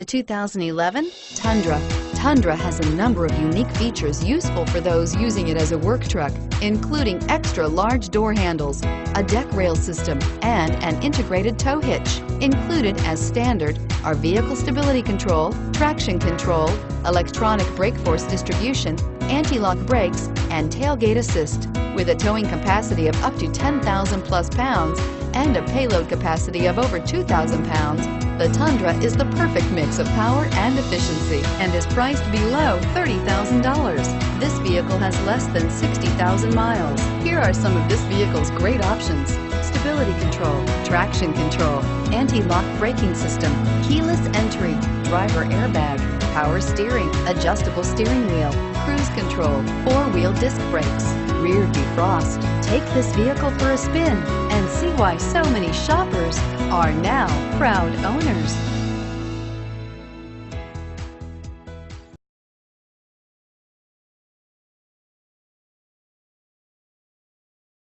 2011 Tundra. Tundra has a number of unique features useful for those using it as a work truck, including extra large door handles, a deck rail system, and an integrated tow hitch. Included as standard are vehicle stability control, traction control, electronic brake force distribution, anti-lock brakes, and tailgate assist. With a towing capacity of up to 10,000 plus pounds and a payload capacity of over 2,000 pounds, the Tundra is the perfect mix of power and efficiency and is priced below $30,000. This vehicle has less than 60,000 miles. Here are some of this vehicle's great options: stability control, traction control, anti-lock braking system, keyless entry, driver airbag, power steering, adjustable steering wheel, cruise control, four-wheel disc brakes, rear defrost. Take this vehicle for a spin and see why so many shoppers are now proud owners.